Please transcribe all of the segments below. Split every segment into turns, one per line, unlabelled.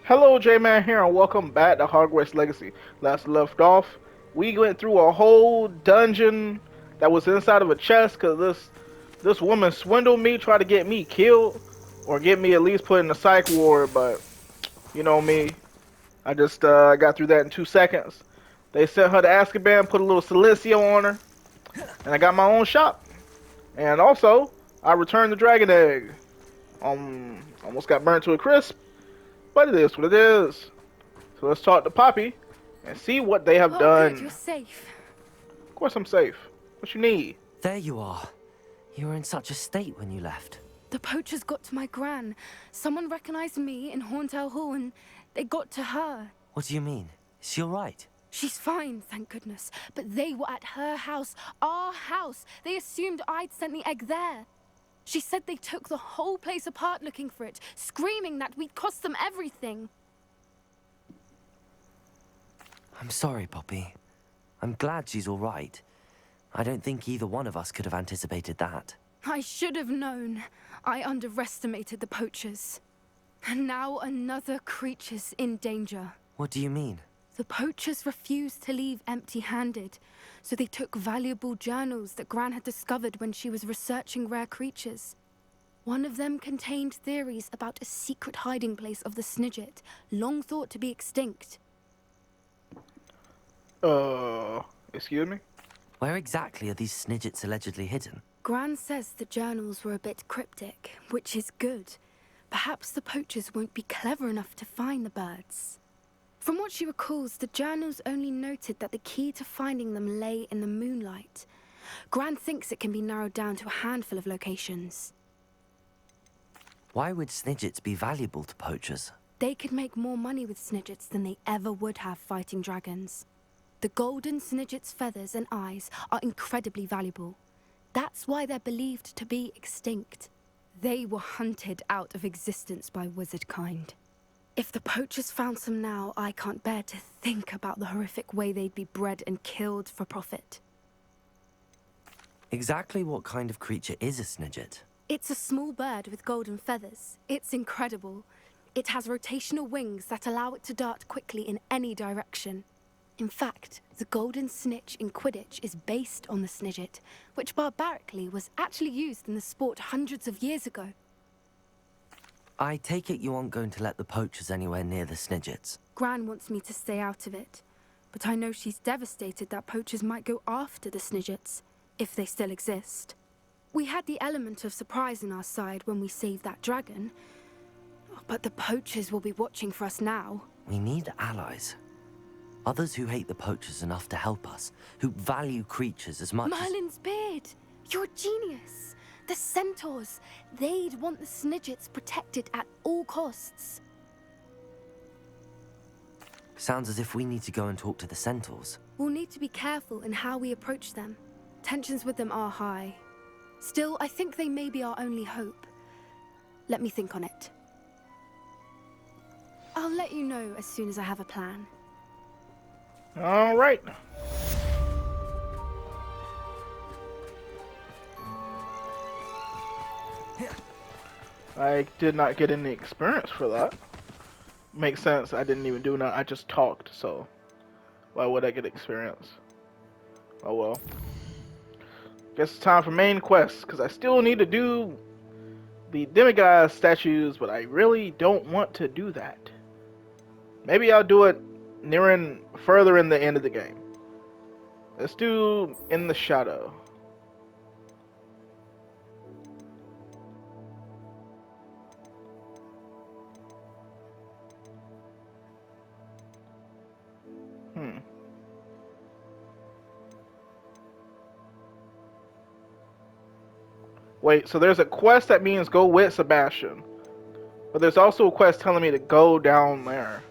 Hello, Jman here, and welcome back to Hogwarts Legacy. Last left off, we went through a whole dungeon that was inside of a chest because this woman swindled me, tried to get me killed, or get me at least put in a psych ward. But you know me, I just got through that in 2 seconds. They sent her to Azkaban, put a little Silicio on her, and I got my own shop. And also, I returned the dragon egg. Almost got burnt to a crisp. But it is what it is. So let's talk to Poppy and see what they have done.
Good, you're safe.
Of course I'm safe. What you need?
There you are. You were in such a state when you left.
The poachers got to my gran. Someone recognized me in Hauntel Hall and they got to her.
What do you mean? Is she all right?
She's fine, thank goodness. But they were at her house, our house. They assumed I'd sent the egg there. She said they took the whole place apart looking for it, screaming that we'd cost them everything.
I'm sorry, Poppy. I'm glad she's all right. I don't think either one of us could have anticipated that.
I should have known. I underestimated the poachers. And now another creature's in danger.
What do you mean?
The poachers refused to leave empty-handed, so they took valuable journals that Gran had discovered when she was researching rare creatures. One of them contained theories about a secret hiding place of the Snidget, long thought to be extinct.
Excuse me?
Where exactly are these Snidgets allegedly hidden?
Gran says the journals were a bit cryptic, which is good. Perhaps the poachers won't be clever enough to find the birds. From what she recalls, the journals only noted that the key to finding them lay in the moonlight. Gran thinks it can be narrowed down to a handful of locations.
Why would Snidgets be valuable to poachers?
They could make more money with Snidgets than they ever would have fighting dragons. The golden Snidget's feathers and eyes are incredibly valuable. That's why they're believed to be extinct. They were hunted out of existence by wizard kind. If the poachers found some now, I can't bear to think about the horrific way they'd be bred and killed for profit.
Exactly what kind of creature is a Snidget?
It's a small bird with golden feathers. It's incredible. It has rotational wings that allow it to dart quickly in any direction. In fact, the golden snitch in Quidditch is based on the Snidget, which barbarically was actually used in the sport hundreds of years ago.
I take it you aren't going to let the poachers anywhere near the Snidgets.
Gran wants me to stay out of it, but I know she's devastated that poachers might go after the Snidgets, if they still exist. We had the element of surprise on our side when we saved that dragon, but the poachers will be watching for us now.
We need allies. Others who hate the poachers enough to help us, who value creatures as much
Merlin's beard! You're a genius! The centaurs! They'd want the Snidgets protected at all costs.
Sounds as if we need to go and talk to the centaurs.
We'll need to be careful in how we approach them. Tensions with them are high. Still, I think they may be our only hope. Let me think on it. I'll let you know as soon as I have a plan.
All right. I did not get any experience for that. Makes sense. I didn't even do that. I just talked, so why would I get experience? Oh well. Guess it's time for main quest, because I still need to do the demigod statues, but I really don't want to do that. Maybe I'll do it further in the end of the game. Let's do In the Shadow. Wait, so there's a quest that means go with Sebastian. But there's also a quest telling me to go down there.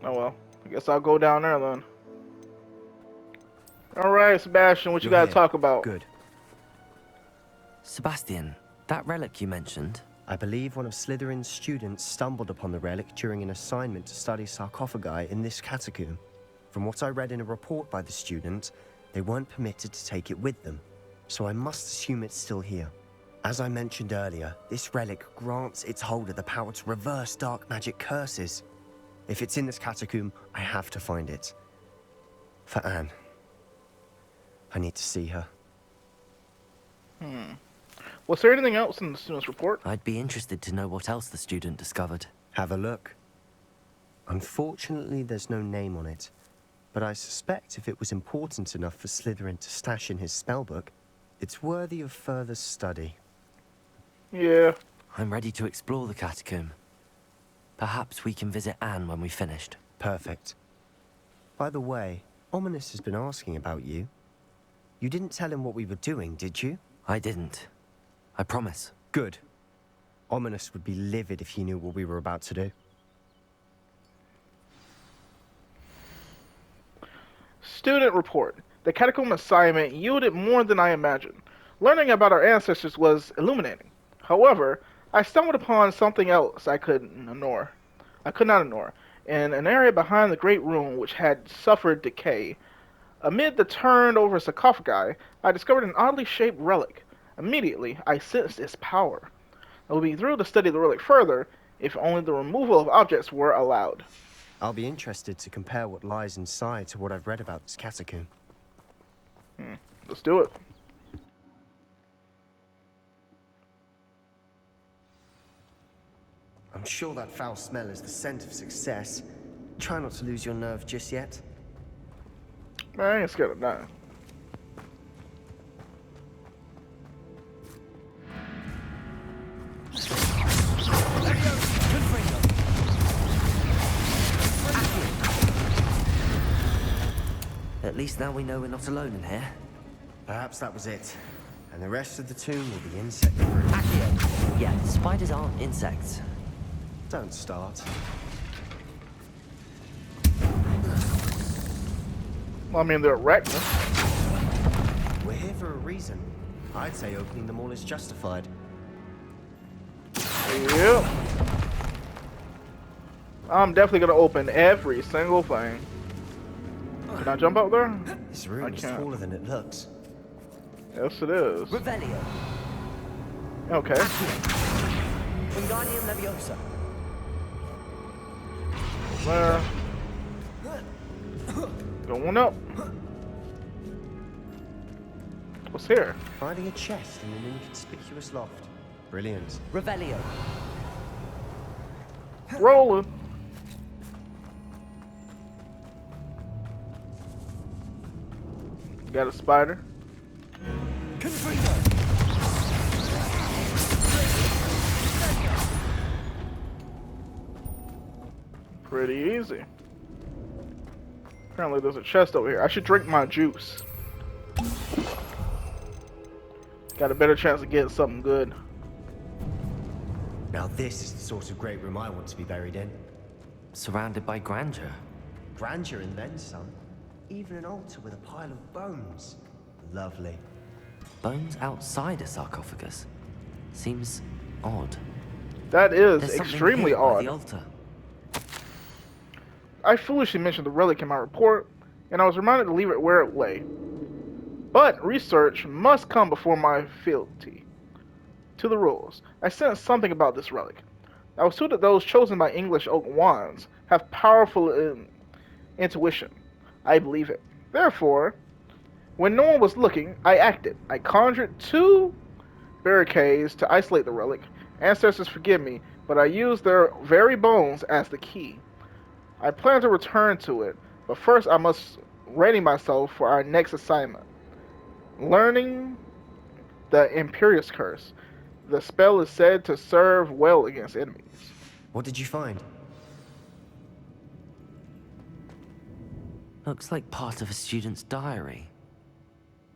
Oh well, I guess I'll go down there then. Alright, Sebastian, what you gotta talk about?
Good.
Sebastian, that relic you mentioned,
I believe one of Slytherin's students stumbled upon the relic during an assignment to study sarcophagi in this catacomb. From what I read in a report by the student, they weren't permitted to take it with them, so I must assume it's still here. As I mentioned earlier, this relic grants its holder the power to reverse dark magic curses. If it's in this catacomb, I have to find it. For Anne. I need to see her.
Was there anything else in the student's report?
I'd be interested to know what else the student discovered.
Have a look. Unfortunately, there's no name on it. But I suspect if it was important enough for Slytherin to stash in his spellbook, it's worthy of further study.
Yeah.
I'm ready to explore the catacomb. Perhaps we can visit Anne when we've finished.
Perfect. By the way, Ominous has been asking about you. You didn't tell him what we were doing, did you?
I didn't. I promise.
Good. Ominous would be livid if he knew what we were about to do.
Student report. The catacomb assignment yielded more than I imagined. Learning about our ancestors was illuminating. However, I stumbled upon something else I could not ignore. In an area behind the great room which had suffered decay, amid the turned-over sarcophagi, I discovered an oddly shaped relic. Immediately, I sensed its power. I would be thrilled to study the relic further, if only the removal of objects were allowed.
I'll be interested to compare what lies inside to what I've read about this catacomb.
Let's do it.
I'm sure that foul smell is the scent of success. Try not to lose your nerve just yet.
Man, I ain't scared of nothing.
At least now we know we're not alone in here.
Perhaps that was it. And the rest of the tomb will be insect-free.
Accio! Yeah, spiders aren't insects.
Don't start.
Well, I mean, they're arachnids.
We're here for a reason. I'd say opening them all is justified.
Yep. I'm definitely gonna open every single thing. Can I jump up there?
This room
I
is
can't.
taller than it looks.
Yes, it is.
Revelio.
Okay.
Wingardium Leviosa.
There. Going up. What's here?
Finding a chest in an inconspicuous loft. Brilliant.
Revelio.
Rolling. Got a spider. Pretty easy. Apparently there's a chest over here. I should drink my juice. Got a better chance of getting something good.
Now this is the sort of great room I want to be buried in.
Surrounded by grandeur.
Grandeur and then some. Even an altar with a pile of bones. Lovely.
Bones outside a sarcophagus. Seems odd.
That is
There's something
extremely
here by
odd.
the altar.
I foolishly mentioned the relic in my report, and I was reminded to leave it where it lay. But research must come before my fealty to the rules. I sensed something about this relic. I was told that those chosen by English oak wands have powerful intuition. I believe it. Therefore, when no one was looking, I acted. I conjured 2 barricades to isolate the relic. Ancestors forgive me, but I used their very bones as the key. I plan to return to it, but first I must ready myself for our next assignment. Learning the Imperious Curse. The spell is said to serve well against enemies.
What did you find?
Looks like part of a student's diary.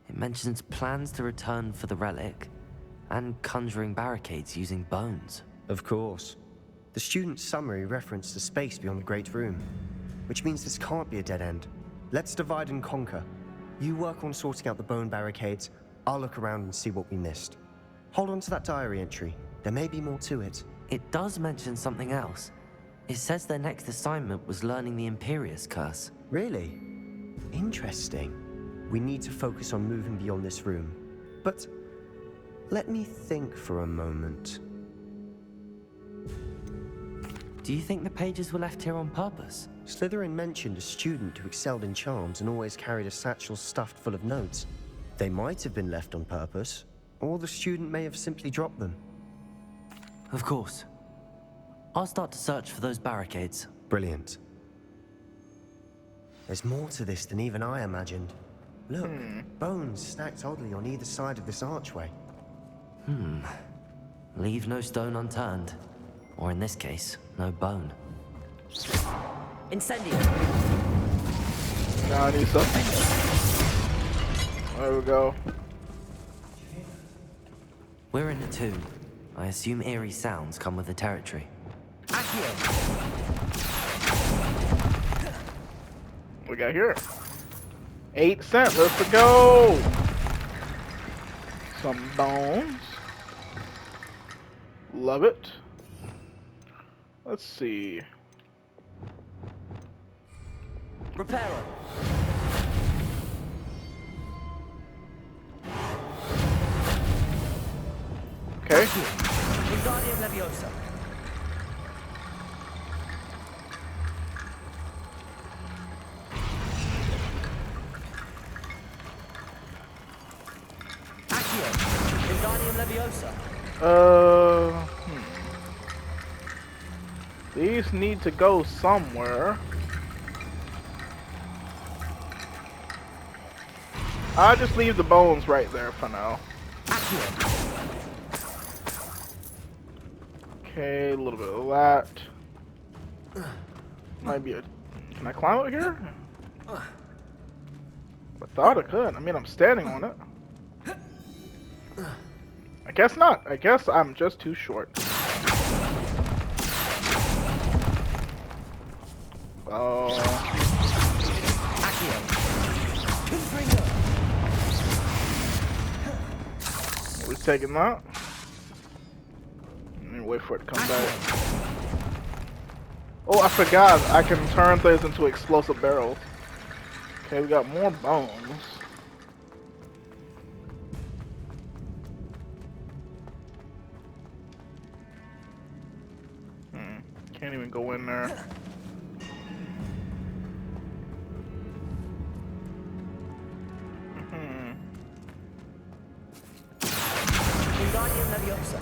It mentions plans to return for the relic and conjuring barricades using bones.
Of course. The student's summary referenced a space beyond the Great Room, which means this can't be a dead end. Let's divide and conquer. You work on sorting out the bone barricades. I'll look around and see what we missed. Hold on to that diary entry. There may be more to it.
It does mention something else. It says their next assignment was learning the Imperious Curse.
Really? Interesting. We need to focus on moving beyond this room. But let me think for a moment.
Do you think the pages were left here on purpose?
Slytherin mentioned a student who excelled in charms and always carried a satchel stuffed full of notes. They might have been left on purpose, or the student may have simply dropped them.
Of course. I'll start to search for those barricades.
Brilliant. There's more to this than even I imagined. Look, bones stacked oddly on either side of this archway.
Leave no stone unturned. Or in this case, no bone.
Incendio.
Now I need something. There we go.
We're in a tomb. I assume eerie sounds come with the territory.
Accio.
What we got here? 8 cents. Let's go. Some bones. Love it. Let's see.
Reparo.
Okay.
Wingardium Leviosa. Accio. Wingardium Leviosa.
These need to go somewhere. I'll just leave the bones right there for now.
Accio.
Okay, a little bit of that. Might be a... Can I climb up here? I thought I could. I mean, I'm standing on it. I guess not. I guess I'm just too short. Oh.
Accio.
We're taking that. And wait for it to come back. Oh, I forgot. I can turn things into explosive barrels. Okay, we got more bones. Can't even go in there.
Wingardium Leviosa.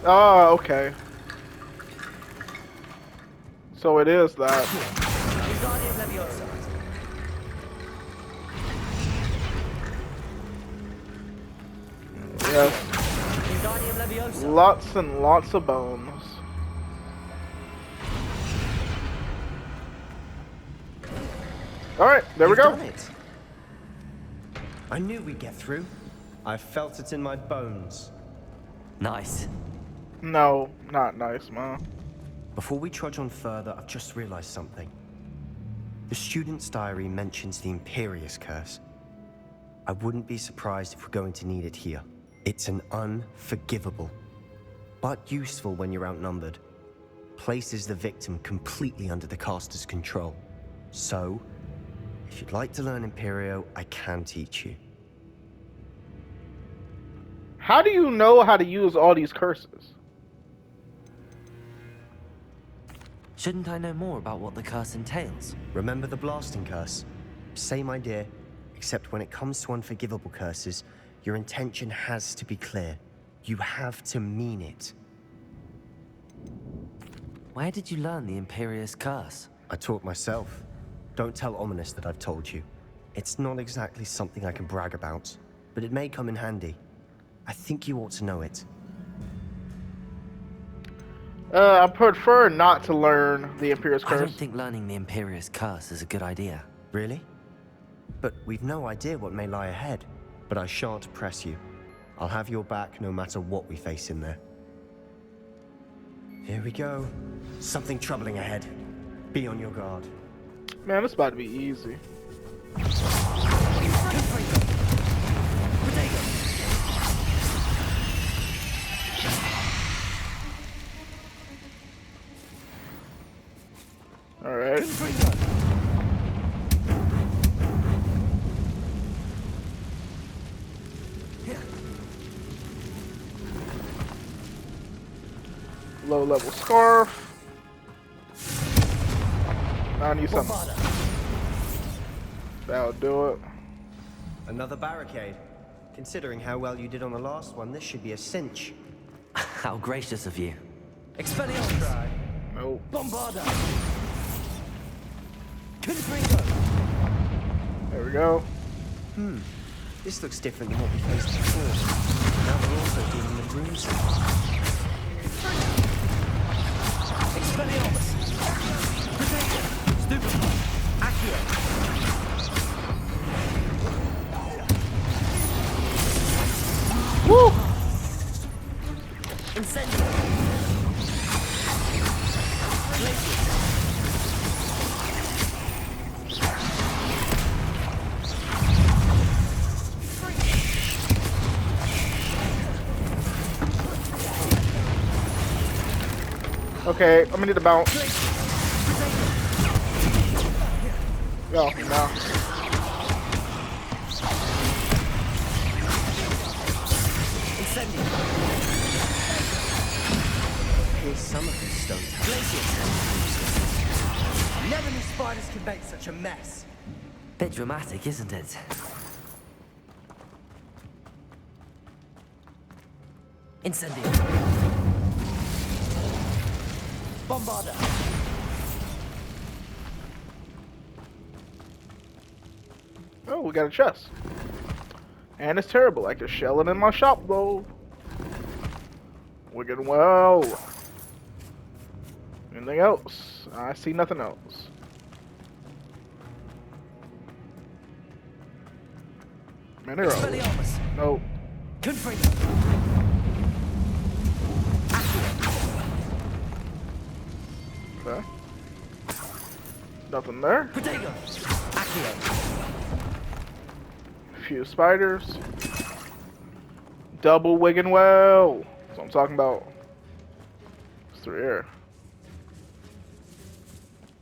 Oh, okay. So it is that.
Wingardium Leviosa.
Yes.
Wingardium Leviosa.
Lots and lots of bones. Alright, there we
You've
go.
done it. I knew we'd get through. I felt it in my bones.
Nice.
No, not nice, man.
Before we trudge on further, I've just realized something. The student's diary mentions the Imperious Curse. I wouldn't be surprised if we're going to need it here. It's an unforgivable, but useful when you're outnumbered. Places the victim completely under the caster's control. So, if you'd like to learn Imperio, I can teach you.
How do you know how to use all these curses?
Shouldn't I know more about what the curse entails?
Remember the blasting curse? Same idea, except when it comes to unforgivable curses, your intention has to be clear. You have to mean it.
Where did you learn the Imperious Curse?
I taught myself. Don't tell Ominous that I've told you. It's not exactly something I can brag about, but it may come in handy. I think you ought to know it.
I prefer not to learn the Imperious
I
Curse.
don't think learning the Imperious Curse is a good idea.
Really? But we've no idea what may lie ahead. But I shan't press you. I'll have your back no matter what we face in there. Here we go. Something troubling ahead. Be on your guard.
Man, this is about to be easy. Alright. Low level scarf. I need something.
Bombarda.
That'll do it.
Another barricade. Considering how well you did on the last one, this should be a cinch.
How gracious of you.
Expelliarmus.
Nope.
Bombarda. Confringo.
There we go.
This looks different than what we faced before. Now we're also dealing with rooms.
Expelliarmus. Protego. Stupefy. Accio.
Woo!
Incendio. Glacius.
Okay, I'm gonna need to bounce. Yo, no.
Incendio.
Some of these stone towers.
Glacius. Never knew spiders could make such a mess.
Bit dramatic, isn't it?
Incendio. Bombarda.
Oh, we got a chest. And it's terrible. I can shell it in my shop though. We're getting well. Anything else? I see nothing else. Mineral.
Expelliarmus.
Nope.
Confringo.
Okay. Nothing there.
Protego. Accio.
Few spiders. Double wigging well. That's what I'm talking about. It's through here.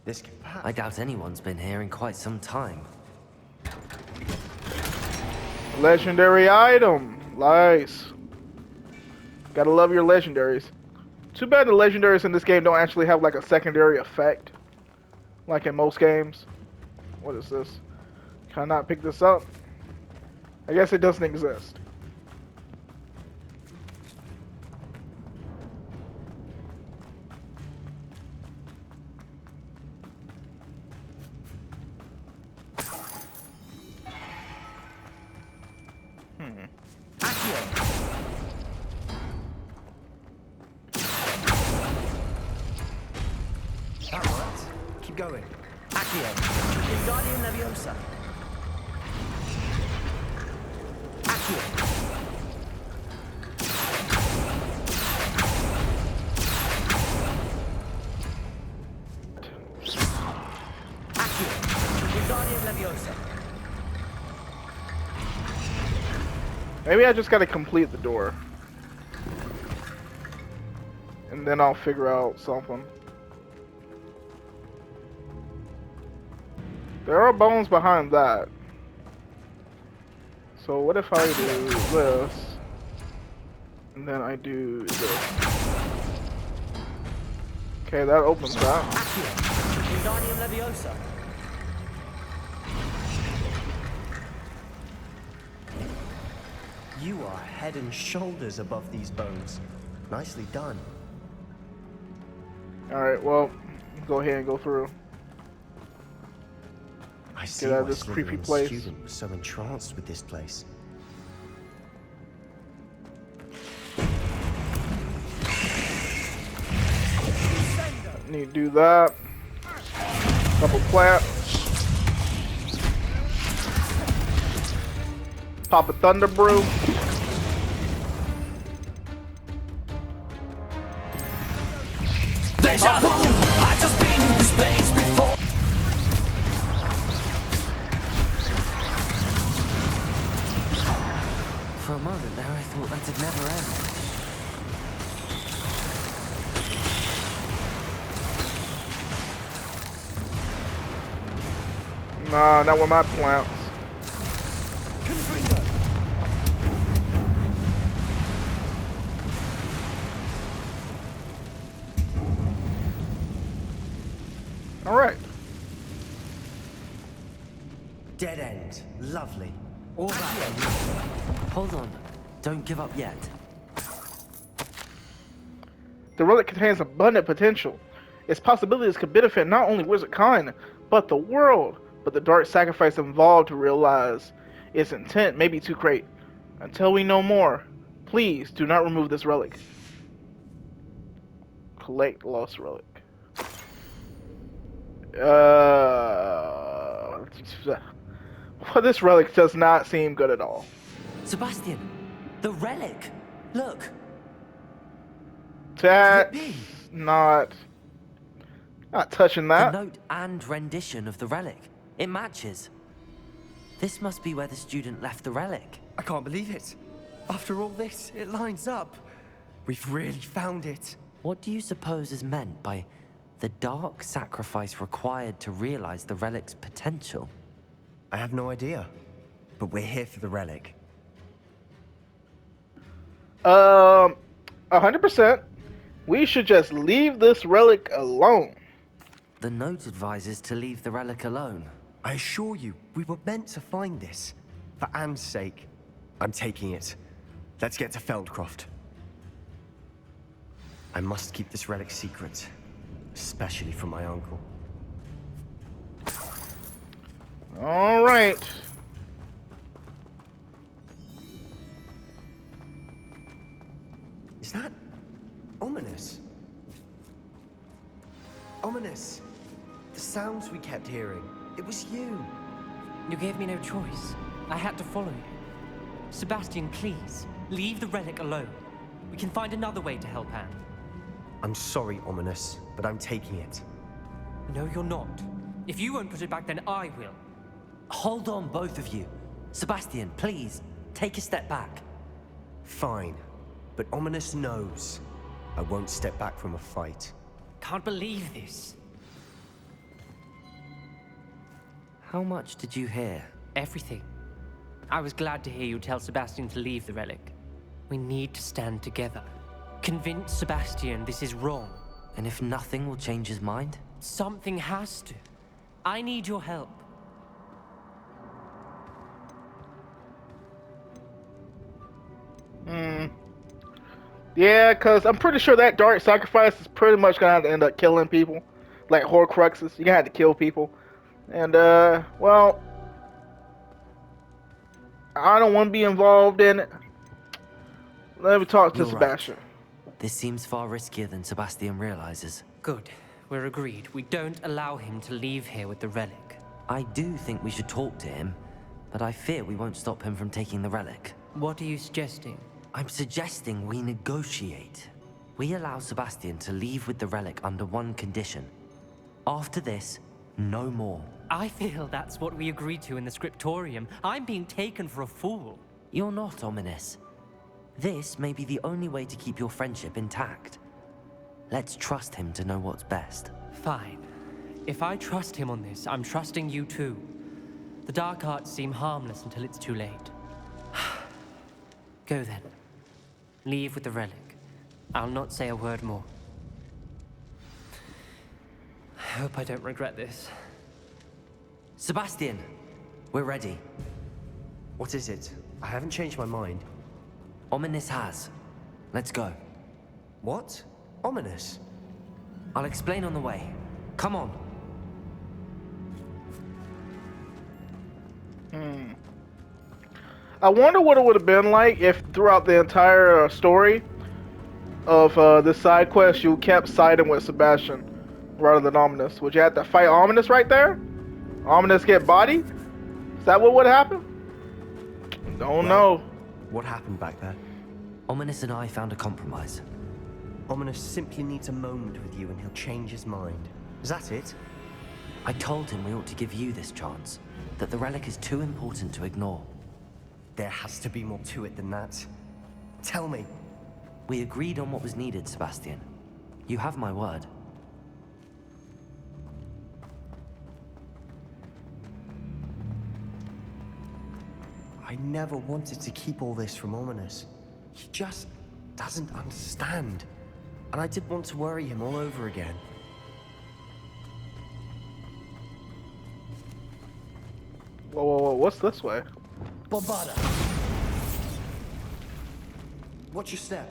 This can pass.
I doubt anyone's been here in quite some time.
Legendary item. Nice. Gotta love your legendaries. Too bad the legendaries in this game don't actually have like a secondary effect. Like in most games. What is this? Can I not pick this up? I guess it doesn't exist.
Accio. That works. Keep going. Accio. Wingardium Leviosa. Accio. Accio. Wingardium Leviosa.
Maybe I just gotta complete the door. And then I'll figure out something. There are bones behind that. So what if I do this? And then I do this. Okay, that opens that.
Accio. Wingardium Leviosa.
You are head and shoulders above these bones. Nicely done.
Alright, well, go ahead and go through.
I see
out of
why
this creepy
Slytherin's
place.
student was so entranced with this place.
Need to do that. Couple plants. Pop a thunder brew.
Deja vu. I just been in this place before.
For a moment there, I thought that would never end.
Nah, not with my plants.
Confringo.
All right.
Dead end. Lovely. All that.
Hold on. Don't give up yet.
The relic contains abundant potential. Its possibilities could benefit not only wizard kind, but the world. But the dark sacrifice involved to realize its intent may be too great. Until we know more, please do not remove this relic. Collect lost relic. Well, this relic does not seem good at all.
Sebastian, the relic. Look.
That's not touching
The
that.
note and rendition of the relic. It matches. This must be where the student left the relic.
I can't believe it. After all this, it lines up. We've really found it.
What do you suppose is meant by the dark sacrifice required to realize the relic's potential?
I have no idea. But we're here for the relic.
100%. We should just leave this relic alone.
The note advises to leave the relic alone.
I assure you, we were meant to find this. For Anne's sake. I'm taking it. Let's get to Feldcroft. I must keep this relic secret. Especially from my uncle.
All right.
Is that ominous? Ominous. The sounds we kept hearing. It was you.
You gave me no choice. I had to follow you. Sebastian, please, leave the relic alone. We can find another way to help Anne.
I'm sorry, Ominous, but I'm taking it.
No, you're not. If you won't put it back, then I will.
Hold on, both of you. Sebastian, please, take a step back.
Fine, but Ominous knows. I won't step back from a fight.
Can't believe this.
How much did you hear?
Everything. I was glad to hear you tell Sebastian to leave the relic. We need to stand together. Convince Sebastian this is wrong.
And if nothing will change his mind?
Something has to. I need your help.
Yeah, because I'm pretty sure that dark sacrifice is pretty much going to have to end up killing people. Like Horcruxes. You're going to have to kill people. And, well, I don't want to be involved in it. Let me talk to
You're
Sebastian.
Right. This seems far riskier than Sebastian realizes.
Good. We're agreed. We don't allow him to leave here with the relic.
I do think we should talk to him, but I fear we won't stop him from taking the relic.
What are you suggesting?
I'm suggesting we negotiate. We allow Sebastian to leave with the relic under one condition. After this, no more.
I feel that's what we agreed to in the scriptorium. I'm being taken for a fool.
You're not, Ominous. This may be the only way to keep your friendship intact. Let's trust him to know what's best.
Fine. If I trust him on this, I'm trusting you too. The dark arts seem harmless until it's too late. Go then. Leave with the relic. I'll not say a word more. I hope I don't regret this.
Sebastian, we're ready.
What is it? I haven't changed my mind.
Ominous has. Let's go.
What? Ominous?
I'll explain on the way. Come on.
I wonder what it would have been like if throughout the entire story of this side quest you kept siding with Sebastian rather than Ominous. Would you have to fight Ominous right there? Ominous get bodied? Is that what would happen? Don't know.
What happened back there?
Ominous and I found a compromise.
Ominous simply needs a moment with you and he'll change his mind. Is that it?
I told him we ought to give you this chance, that the relic is too important to ignore.
There has to be more to it than that. Tell me.
We agreed on what was needed, Sebastian. You have my word.
I never wanted to keep all this from Ominous. He just doesn't understand. And I didn't want to worry him all over again.
Whoa, whoa, whoa, what's this way?
Bombada.
Watch your step.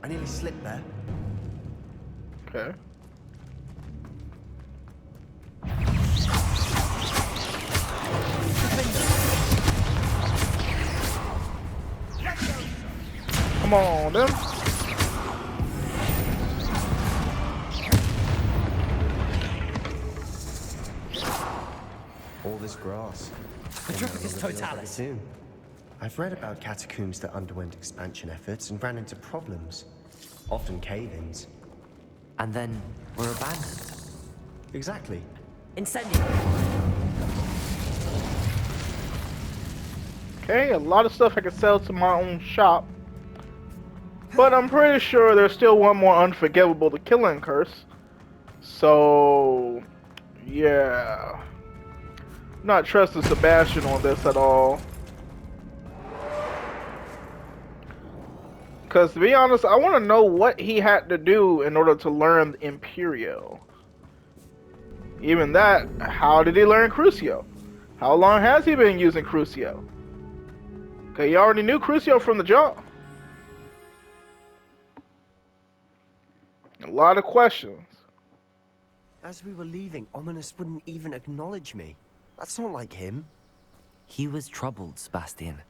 I nearly slipped there.
Okay. Come on, then.
All this grass.
Petrificus totalis.
Soon. I've read about catacombs that underwent expansion efforts and ran into problems. Often cave-ins.
And then were abandoned.
Exactly.
Incendio.
Okay, a lot of stuff I can sell to my own shop. But I'm pretty sure there's still one more unforgivable, the Killing Curse. So, yeah. Not trusting Sebastian on this at all. Because to be honest, I want to know what he had to do in order to learn Imperial. Even that, how did he learn Crucio? How long has he been using Crucio? Okay, he already knew Crucio from the jump. A lot of questions.
As we were leaving, Ominous wouldn't even acknowledge me. That's not like him.
He was troubled, Sebastian.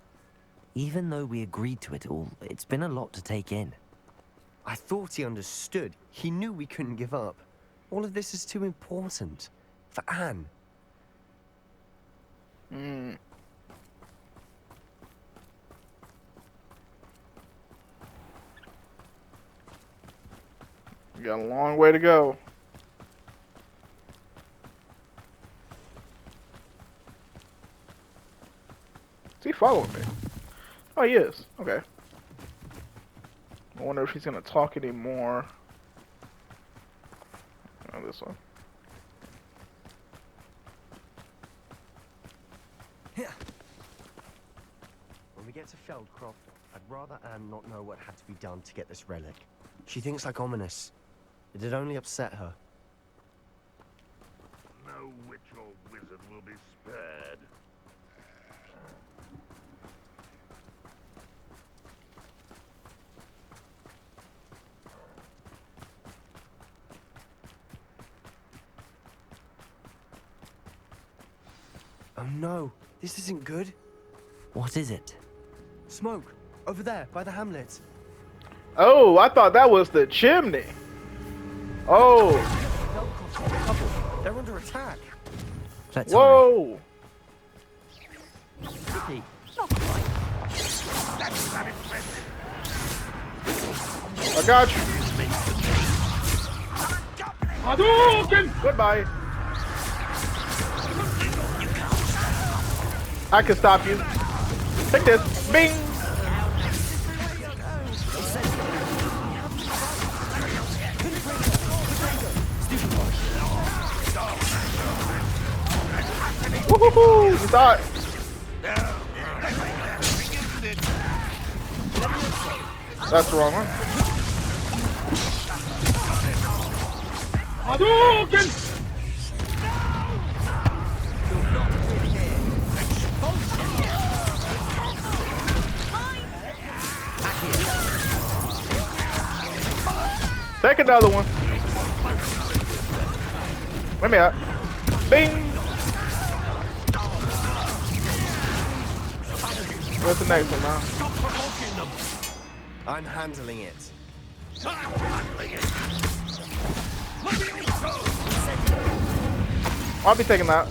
Even though we agreed to it all, it's been a lot to take in.
I thought he understood. He knew we couldn't give up. All of this is too important. For Anne.
Hmm. We got a long way to go. Is he following me? Oh, he is. Okay. I wonder if he's gonna talk anymore. Oh, this one.
When we get to Feldcroft, I'd rather Anne not know what had to be done to get this relic. She thinks like Ominous. It'd only upset her.
No witch or wizard will be spared.
Oh no, this isn't good.
What is it?
Smoke, over there, by the hamlet.
Oh, I thought that was the chimney. Oh,
They're under attack.
Let's hurry.
whoa. I got you. Hadouken! Goodbye. I can stop you. Take this. Bing! Woohoo! You thought. That's the wrong one. Hadouken! Take another one. Let me out. Bing! What's the next one, man?
I'm handling it.
I'll be taking that.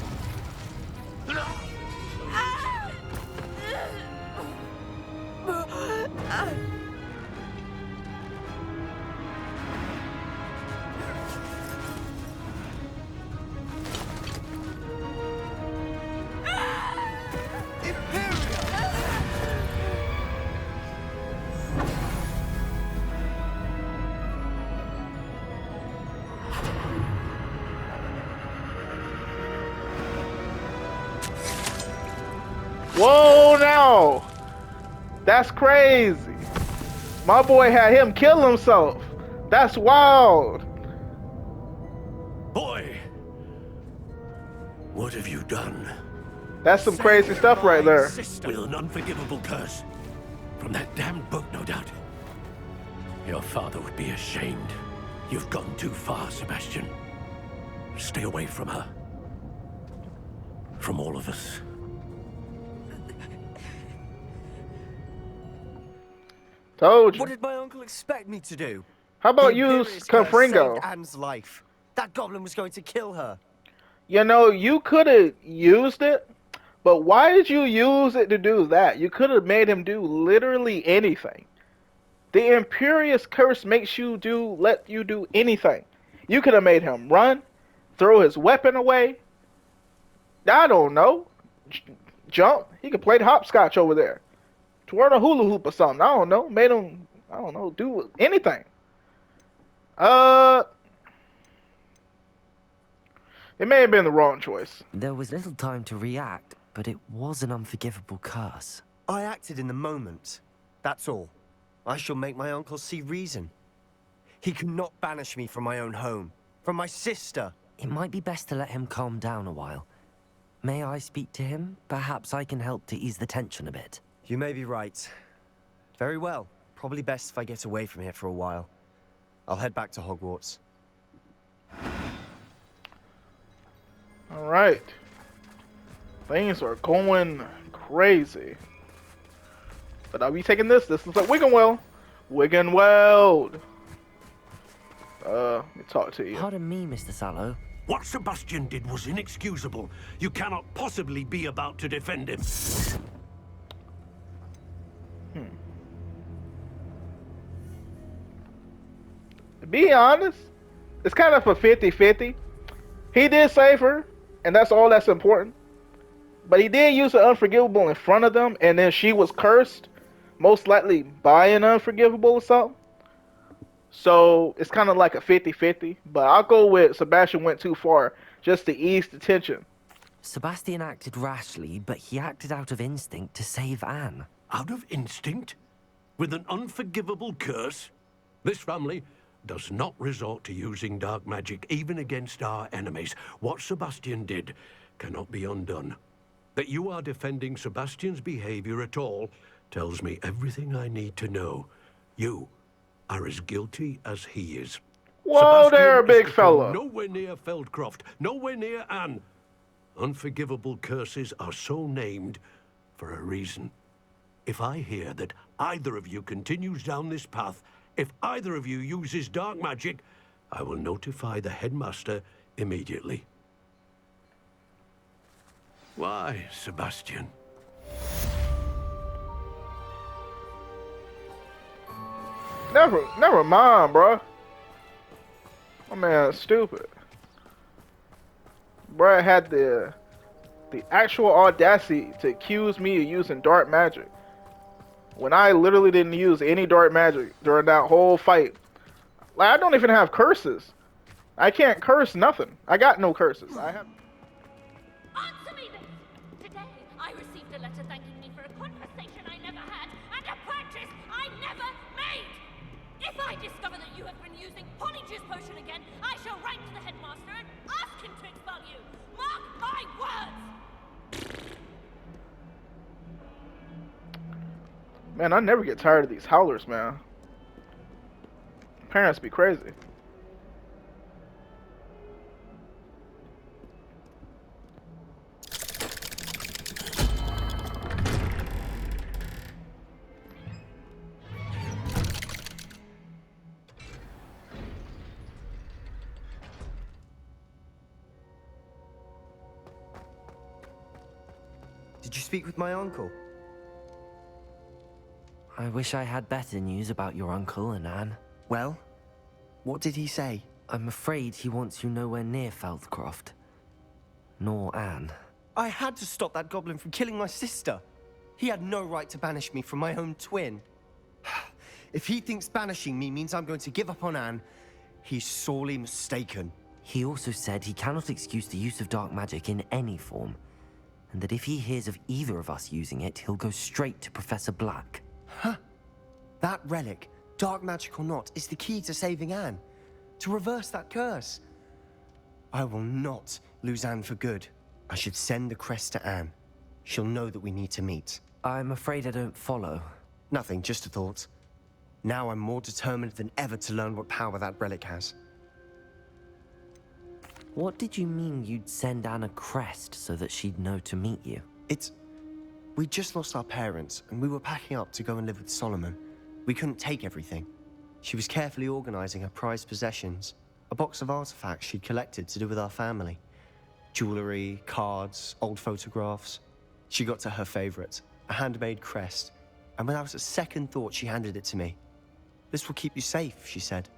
Whoa, now. That's crazy. My boy had him kill himself. That's wild.
Boy, what have you done?
That's some crazy stuff right
my
there.
sister.
With an unforgivable curse. From that damned book, no doubt. Your father would be ashamed. You've gone too far, Sebastian. Stay away from her. From all of us.
Told you.
What did my uncle expect me to do?
How about
The
you,
Imperious curse
Confringo?
saved Anne's life. That goblin was going to kill her.
You know, you could have used it, but why did you use it to do that? You could have made him do literally anything. The Imperious curse makes you let you do anything. You could have made him run, throw his weapon away. I don't know. Jump. He could play the hopscotch over there. Twirl a hula hoop or something. I don't know. Made him, I don't know, do anything. It may have been the wrong choice.
There was little time to react, but it was an unforgivable curse.
I acted in the moment. That's all. I shall make my uncle see reason. He cannot banish me from my own home, from my sister.
It might be best to let him calm down a while. May I speak to him? Perhaps I can help to ease the tension a bit.
You may be right. Very well. Probably best if I get away from here for a while. I'll head back to Hogwarts.
Alright. Things are going crazy. But are we taking this? This is like Wiggenweld. Wiggenweld. Let me talk to you.
Pardon me, Mr. Sallow.
What Sebastian did was inexcusable. You cannot possibly be about to defend him.
To be honest, it's kind of a 50-50. He did save her, and that's all that's important. But he did use the unforgivable in front of them, and then she was cursed, most likely by an unforgivable or something. So it's kind of like a 50-50. But I'll go with Sebastian went too far just to ease the tension.
Sebastian acted rashly, but he acted out of instinct to save Anne.
Out of instinct? With an unforgivable curse? This family does not resort to using dark magic even against our enemies. What Sebastian did cannot be undone. That you are defending Sebastian's behavior at all tells me everything I need to know. You are as guilty as he is.
Whoa there,
Sebastian is
big
to come
fella.
nowhere near Feldcroft, nowhere near Anne. Unforgivable curses are so named for a reason. If I hear that either of you continues down this path, if either of you uses dark magic, I will notify the headmaster immediately. Why, Sebastian?
Never mind, bruh. My man's stupid. Bruh had the actual audacity to accuse me of using dark magic when I literally didn't use any dark magic during that whole fight. Like, I don't even have curses. I can't curse nothing. I got no curses. I have.
Answer me this! Today, I received a letter thanking me for a conversation I never had and a purchase I never made! If I discover that you have been using Polyjuice Potion again, I shall write to the headmaster and ask him to expel you! Mark my words!
Man, I never get tired of these howlers, man. Parents be crazy.
Did you speak with my uncle?
I wish I had better news about your uncle and Anne.
Well, what did he say?
I'm afraid he wants you nowhere near Feldcroft. Nor Anne.
I had to stop that goblin from killing my sister. He had no right to banish me from my own twin. If he thinks banishing me means I'm going to give up on Anne, he's sorely mistaken.
He also said he cannot excuse the use of dark magic in any form, and that if he hears of either of us using it, he'll go straight to Professor Black.
Huh? That relic, dark magic or not, is the key to saving Anne. To reverse that curse. I will not lose Anne for good. I should send the crest to Anne. she'll know that we need to meet.
I'm afraid I don't follow.
Nothing, just a thought. Now I'm more determined than ever to learn what power that relic has.
What did you mean you'd send Anne a crest so that she'd know to meet you?
We just lost our parents, and we were packing up to go and live with Solomon. We couldn't take everything. She was carefully organizing her prized possessions, a box of artifacts she'd collected to do with our family. Jewelry, cards, old photographs. She got to her favorite, a handmade crest, and without a second thought, she handed it to me. "This will keep you safe," she said.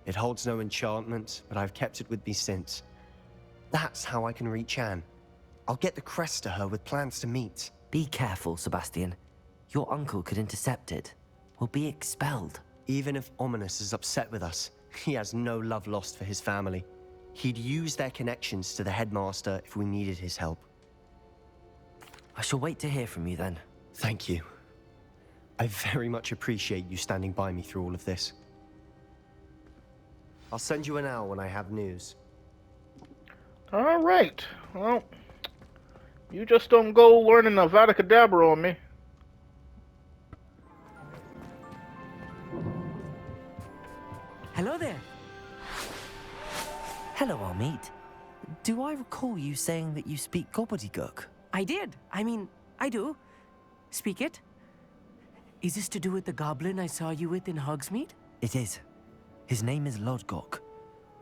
"It holds no enchantment, but I've kept it with me since. That's how I can reach Anne. I'll get the crest to her with plans to meet."
Be careful, Sebastian. Your uncle could intercept it. We'll be expelled.
Even if Ominous is upset with us, he has no love lost for his family. He'd use their connections to the headmaster if we needed his help.
I shall wait to hear from you then.
Thank you. I very much appreciate you standing by me through all of this. I'll send you an owl when I have news.
All right. Well, you just don't go learning Avada Kedavra on me.
Hello there.
Hello, Amit. Do I recall you saying that you speak gobbledygook?
I did. I do. Speak it. Is this to do with the goblin I saw you with in Hogsmeade?
It is. His name is Lodgok.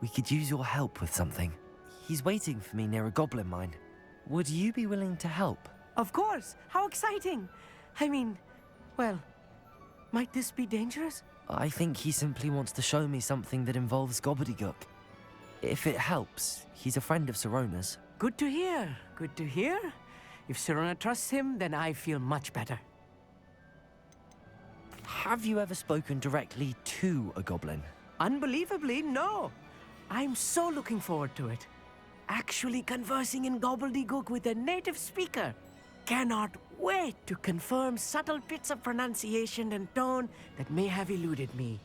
We could use your help with something. He's waiting for me near a goblin mine. Would you be willing to help?
Of course. How exciting. Well, might this be dangerous?
I think he simply wants to show me something that involves gobbledygook. If it helps, he's a friend of Sirona's.
Good to hear. Good to hear. If Sirona trusts him, then I feel much better.
Have you ever spoken directly to a goblin?
Unbelievably, no. I'm so looking forward to it. Actually conversing in gobbledygook with a native speaker. Cannot wait to confirm subtle bits of pronunciation and tone that may have eluded me,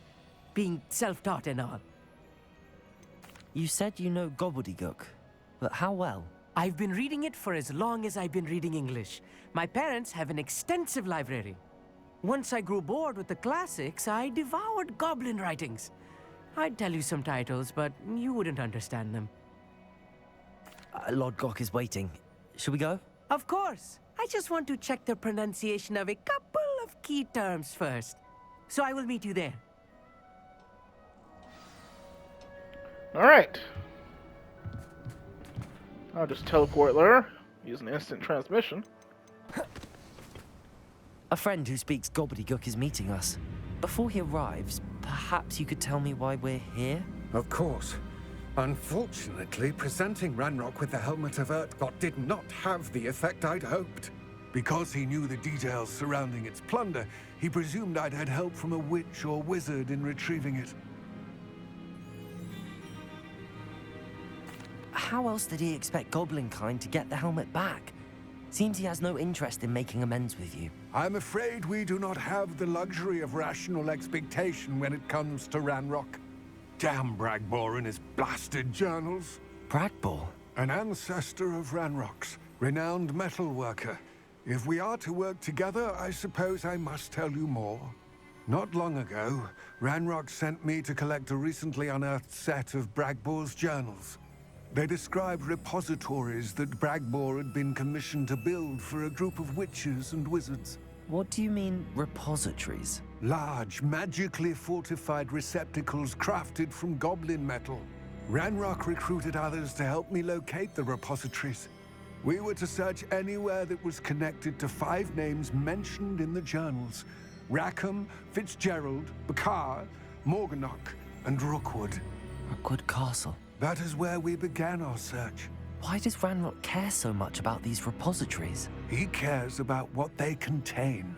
being self-taught and all.
You said you know gobbledygook, but how well?
I've been reading it for as long as I've been reading English. My parents have an extensive library. Once I grew bored with the classics, I devoured goblin writings. I'd tell you some titles, but you wouldn't understand them.
Lodgok is waiting. Shall we go?
Of course. I just want to check the pronunciation of a couple of key terms first. So I will meet you there.
All right. I'll just teleport there using instant transmission.
A friend who speaks gobbledygook is meeting us. Before he arrives, perhaps you could tell me why we're here?
Of course. Unfortunately, presenting Ranrock with the Helmet of Urtkot did not have the effect I'd hoped. Because he knew the details surrounding its plunder, he presumed I'd had help from a witch or wizard in retrieving it.
How else did he expect Goblinkind to get the helmet back? Seems he has no interest in making amends with you.
I'm afraid we do not have the luxury of rational expectation when it comes to Ranrock. Damn Bragbor and his blasted journals.
Bragbor?
An ancestor of Ranrock's, renowned metal worker. If we are to work together, I suppose I must tell you more. Not long ago, Ranrock sent me to collect a recently unearthed set of Bragbor's journals. They described repositories that Bragbor had been commissioned to build for a group of witches and wizards.
What do you mean, repositories?
Large, magically fortified receptacles crafted from goblin metal. Ranrock recruited others to help me locate the repositories. We were to search anywhere that was connected to 5 names mentioned in the journals. Rackham, Fitzgerald, Bakar, Morganach, and Rookwood.
Rookwood Castle.
That is where we began our search.
Why does Ranrock care so much about these repositories?
He cares about what they contain.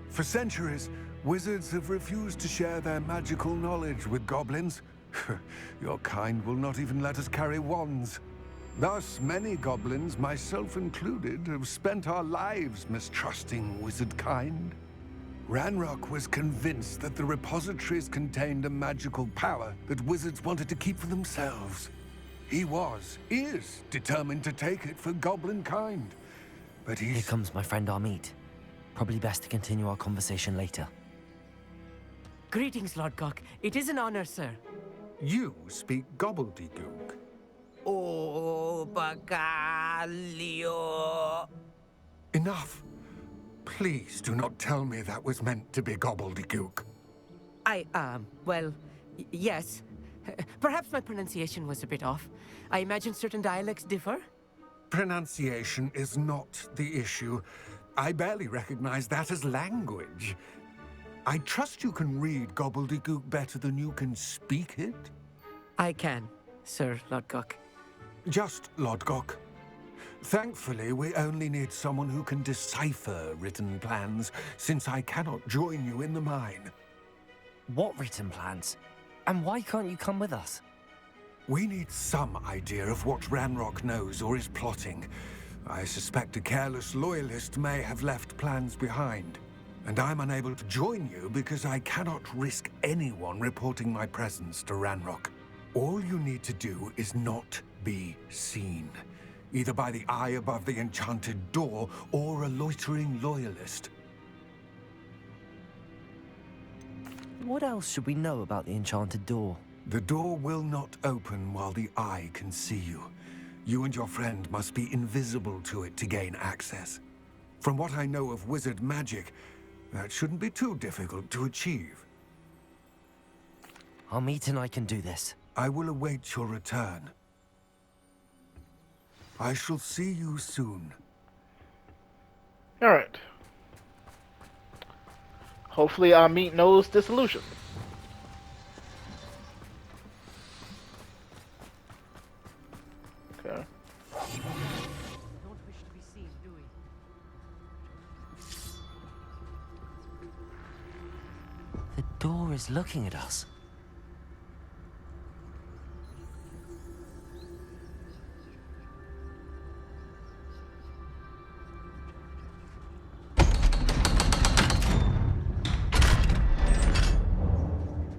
For centuries, wizards have refused to share their magical knowledge with goblins. Your kind will not even let us carry wands. Thus, many goblins, myself included, have spent our lives mistrusting wizard kind. Ranrock was convinced that the repositories contained a magical power that wizards wanted to keep for themselves. He is determined to take it for goblin kind. but
Here
he's...
comes my friend Amit. Probably best to continue our conversation later.
Greetings, Lord Cock. It is an honor, sir.
You speak gobbledygook.
Oh, Bagalio.
Enough. Please do not tell me that was meant to be gobbledygook.
Well, yes. Perhaps my pronunciation was a bit off. I imagine certain dialects differ.
Pronunciation is not the issue. I barely recognize that as language. I trust you can read gobbledygook better than you can speak it?
I can, Sir Lodgok.
Just Lodgok. Thankfully, we only need someone who can decipher written plans, since I cannot join you in the mine.
What written plans? And why can't you come with us?
We need some idea of what Ranrock knows or is plotting. I suspect a careless loyalist may have left plans behind. And I'm unable to join you because I cannot risk anyone reporting my presence to Ranrock. All you need to do is not be seen, either by the eye above the enchanted door or a loitering loyalist.
What else should we know about the enchanted door?
The door will not open while the eye can see you. You and your friend must be invisible to it to gain access. From what I know of wizard magic, that shouldn't be too difficult to achieve.
Amit and I can do this.
I will await your return. I shall see you soon.
Alright. Hopefully Amit knows the solution. Okay.
Don't wish to be seen, do we?
The door is looking at us.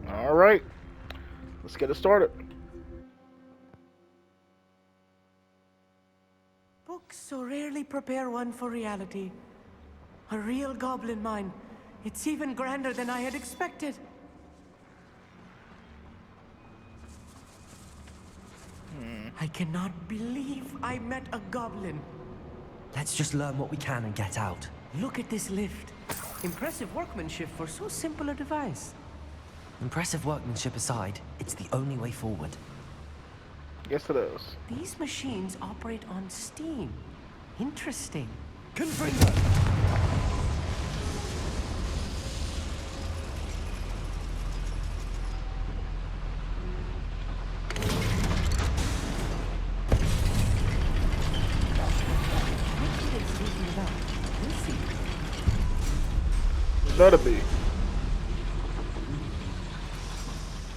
Alright. Let's get it started.
Books so rarely prepare one for reality. A real goblin mine. It's even grander than I had expected. I cannot believe I met a goblin.
Let's just learn what we can and get out.
Look at this lift. Impressive workmanship for so simple a device.
Impressive workmanship aside, it's the only way forward.
Yes, it is.
These machines operate on steam. Interesting.
Confringo!
Better be.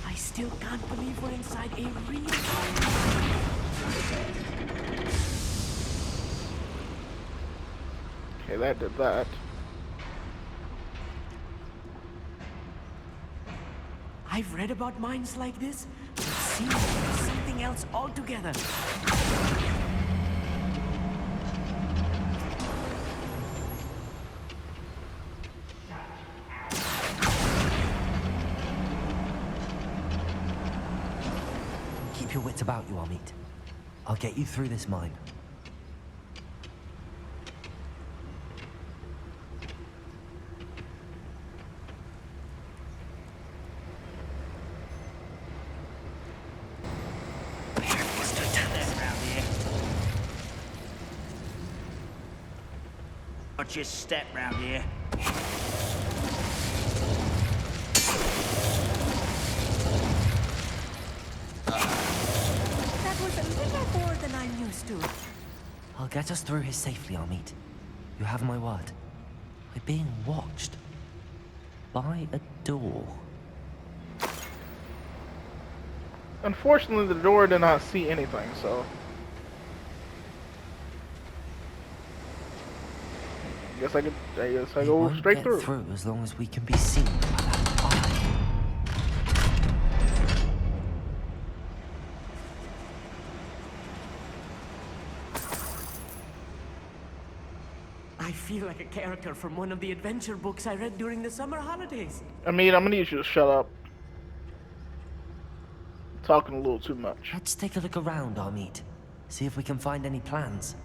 I still can't believe we're inside a real...
Okay, that did that.
I've read about mines like this, but it seems like something else altogether.
Keep your wits about you, Amit. I'll get you through this mine.
Watch your step round here.
That was a little more than I'm used to.
I'll get us through here safely, Amit. You have my word. We're being watched. By a door.
Unfortunately, the door did not see anything, so... I guess I go
won't
straight
get
through.
as long as we can be seen by that eye.
feel like a character from one of the adventure books I read during the summer holidays.
I mean, I'm gonna need you to shut up. Talking a little too much.
Let's take a look around, Amit. See if we can find any plans.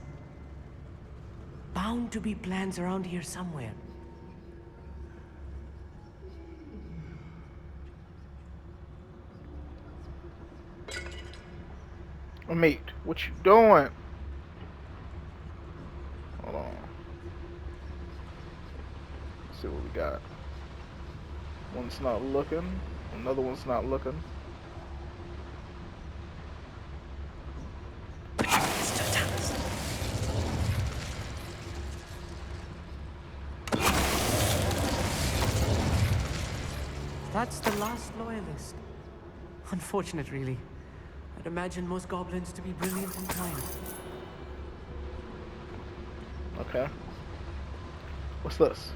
Bound to be plans around here somewhere.
Mate, what you doing? Hold on. Let's see what we got. One's not looking. Another one's not looking.
That's the last loyalist. Unfortunate, really. I'd imagine most goblins to be brilliant and kind.
Okay. What's this?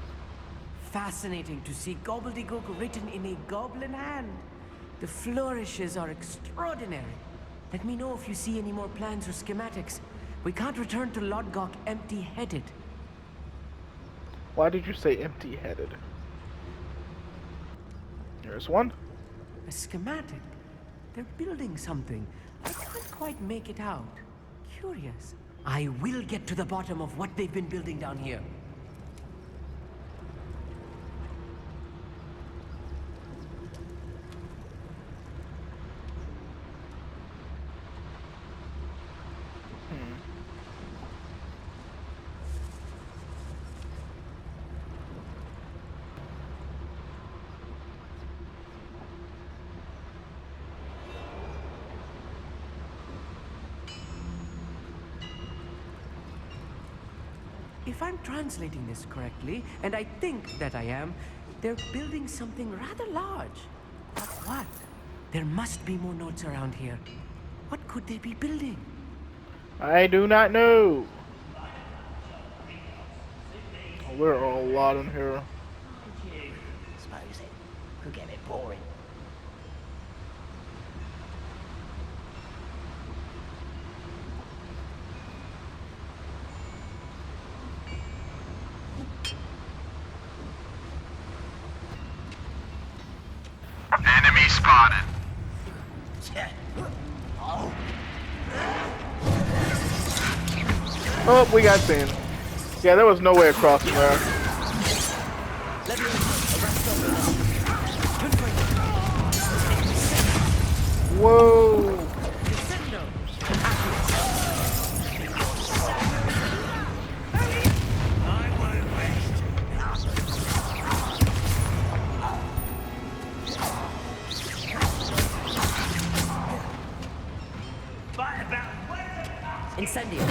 Fascinating to see gobbledygook written in a goblin hand. The flourishes are extraordinary. Let me know if you see any more plans or schematics. We can't return to Lodgok empty-headed.
Why did you say empty-headed? There's one.
A schematic? They're building something. I can't quite make it out. Curious. I will get to the bottom of what they've been building down here. If I'm translating this correctly, and I think that I am, they're building something rather large. But what? There must be more notes around here. What could they be building?
I do not know. Oh, there are a lot in here.
Suppose it could get a bit boring.
Enemy spotted.
Oh, we got seen. Yeah, there was no way across from there. Whoa.
Incendio.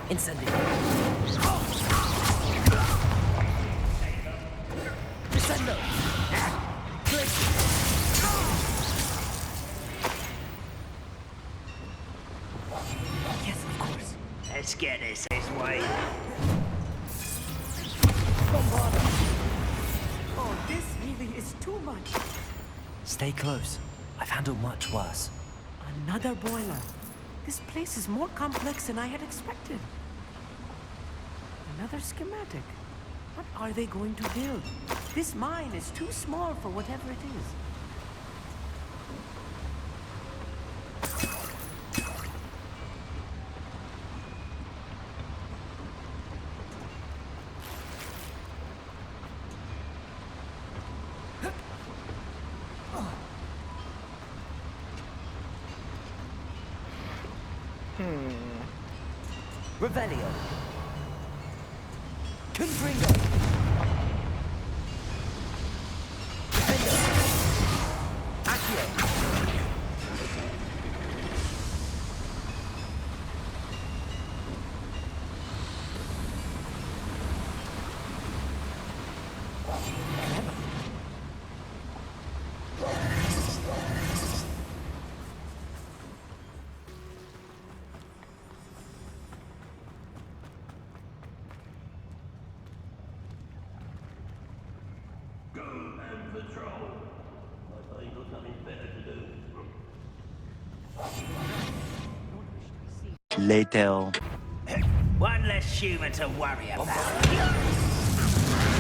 Incendio. Descendo. Yes, of course.
Let's get this way.
Oh, this really is too much.
Stay close. I've handled much worse.
Another boiler. This place is more complex than I had expected. Another schematic. What are they going to build? This mine is too small for whatever it is.
Revelio. Confringo. Defendo. Accio.
patrol. I ain't got nothing better to do.
Later. One less human to worry about.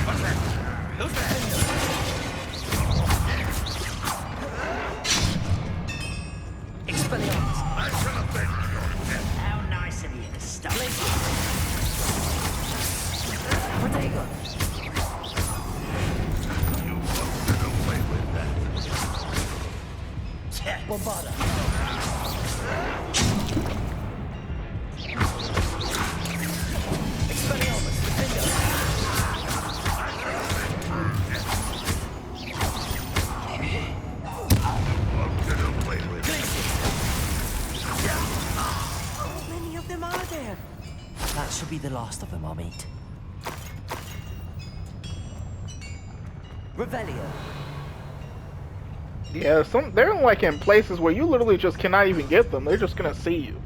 What's that? Who's that? How nice of you to stop. What do you got?
You won't get away with that.
Bombarda. Expelliarmus, defender.
That should be the last of them, Amit. Revelio.
Yeah, they're like in places where you literally just cannot even get them. They're just gonna see you.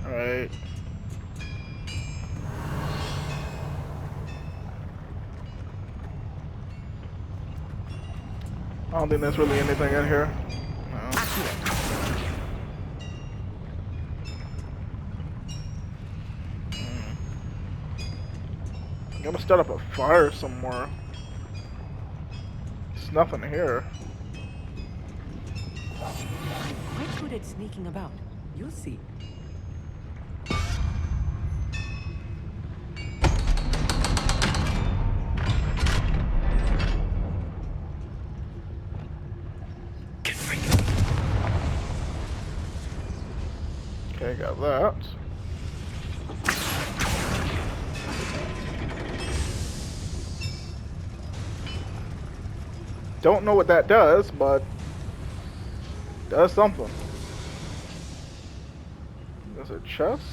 Alright. I don't think there's really anything in here. No. I'm gonna start up a fire somewhere. There's nothing here.
Quite good at sneaking about. You'll see.
Okay, got that. Don't know what that does, but does something. There's a chest.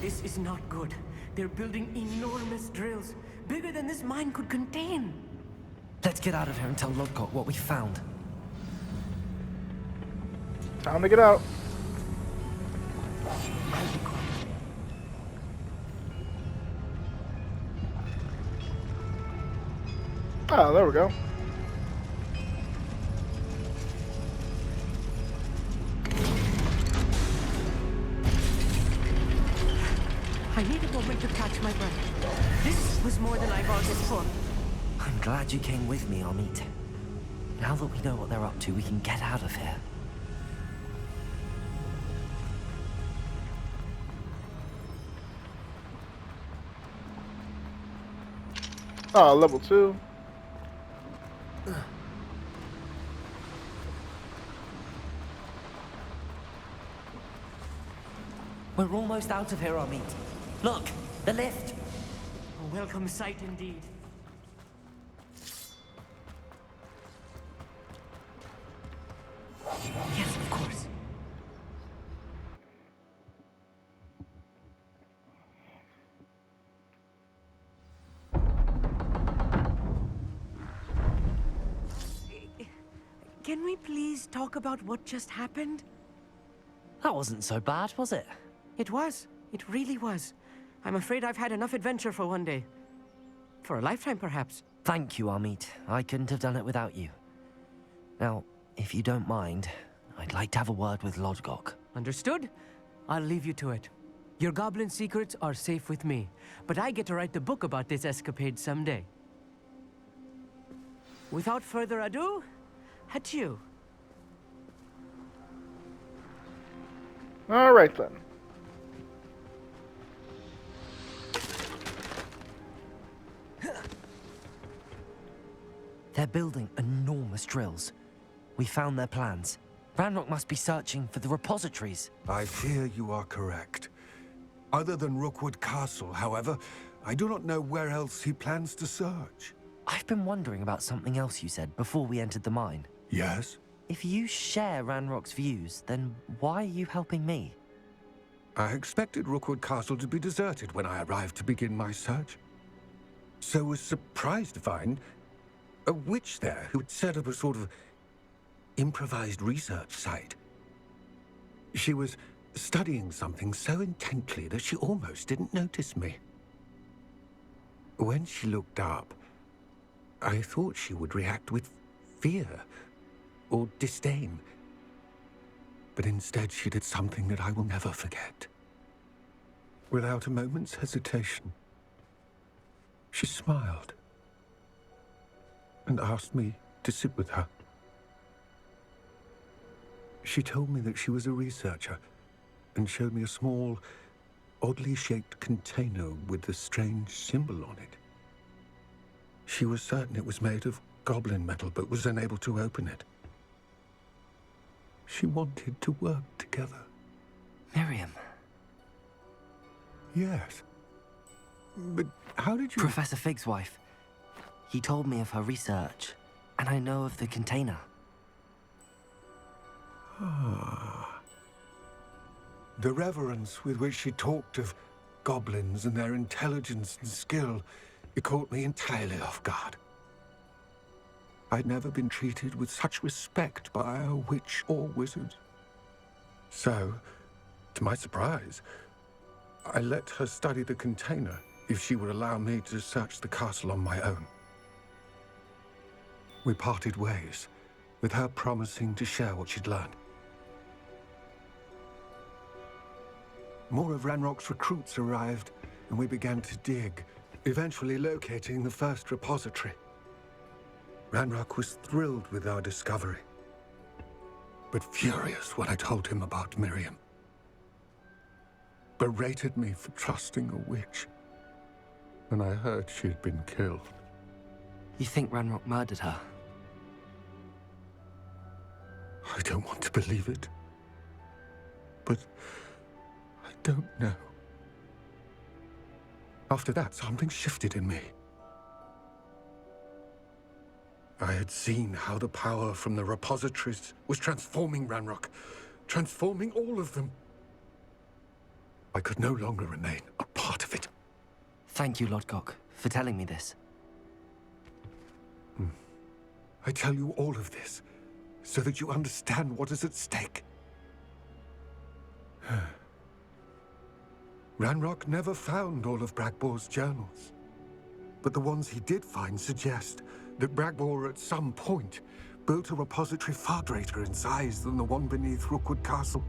This is not good. They're building enormous drills, bigger than this mine could contain.
Let's get out of here and tell Lodgok what we found.
Time to get out. Oh, there we go.
I need a moment to catch my breath. This was more than I bargained for.
I'm glad you came with me, Amit. Now that we know what they're up to, we can get out of here.
Oh, level 2.
We're almost out of here, Amit. Look, the lift.
A welcome sight indeed. Yes, of course. Can we please talk about what just happened?
That wasn't so bad, was it?
It was. It really was. I'm afraid I've had enough adventure for one day. For a lifetime, perhaps.
Thank you, Amit. I couldn't have done it without you. Now, if you don't mind, I'd like to have a word with Lodgok.
Understood? I'll leave you to it. Your goblin secrets are safe with me, but I get to write the book about this escapade someday. Without further ado, adieu.
All right then.
They're building enormous drills. We found their plans. Ranrock must be searching for the repositories.
I fear you are correct. Other than Rookwood Castle, however, I do not know where else he plans to search.
I've been wondering about something else you said before we entered the mine.
Yes?
If you share Ranrock's views, then why are you helping me?
I expected Rookwood Castle to be deserted when I arrived to begin my search. So was surprised to find a witch there who had set up a sort of improvised research site. She was studying something so intently that she almost didn't notice me. When she looked up, I thought she would react with fear or disdain. But instead she did something that I will never forget. Without a moment's hesitation, she smiled and asked me to sit with her. She told me that she was a researcher and showed me a small, oddly shaped container with a strange symbol on it. She was certain it was made of goblin metal, but was unable to open it. She wanted to work together.
Miriam.
Yes. But how did you...
Professor Fig's wife. He told me of her research, and I know of the container.
Ah. The reverence with which she talked of goblins and their intelligence and skill, it caught me entirely off guard. I'd never been treated with such respect by a witch or wizard. So, to my surprise, I let her study the container if she would allow me to search the castle on my own. We parted ways, with her promising to share what she'd learned. More of Ranrock's recruits arrived, and we began to dig, eventually locating the first repository. Ranrock was thrilled with our discovery, but furious when I told him about Miriam. Berated me for trusting a witch, and I heard she had been killed.
You think Ranrock murdered her?
I don't want to believe it, but I don't know. After that, something shifted in me. I had seen how the power from the repositories was transforming Ranrock, transforming all of them. I could no longer remain a part of it.
Thank you, Lodgok, for telling me this.
I tell you all of this so that you understand what is at stake. Ranrock never found all of Bragbor's journals, but the ones he did find suggest that Bragbor at some point built a repository far greater in size than the one beneath Rookwood Castle.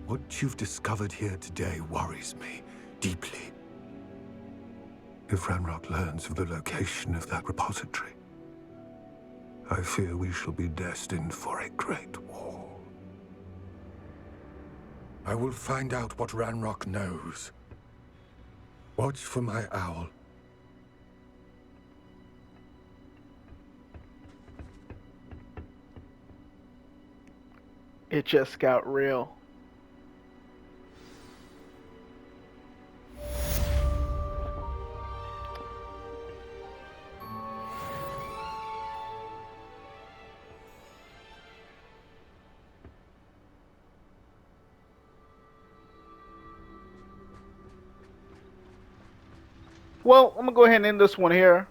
What you've discovered here today worries me deeply. If Ranrock learns of the location of that repository, I fear we shall be destined for a great war. I will find out what Ranrock knows. Watch for my owl.
It just got real. Well, I'm gonna go ahead and end this one here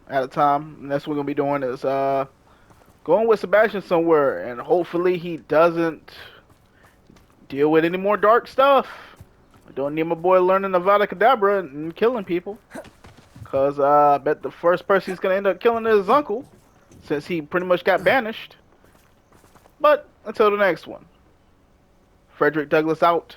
at a time. And that's what we're gonna be doing is going with Sebastian somewhere, and hopefully he doesn't deal with any more dark stuff. I don't need my boy learning Avada Kedavra and killing people, cause I bet the first person he's gonna end up killing is his uncle, since he pretty much got banished. But until the next one, Frederick Douglass out.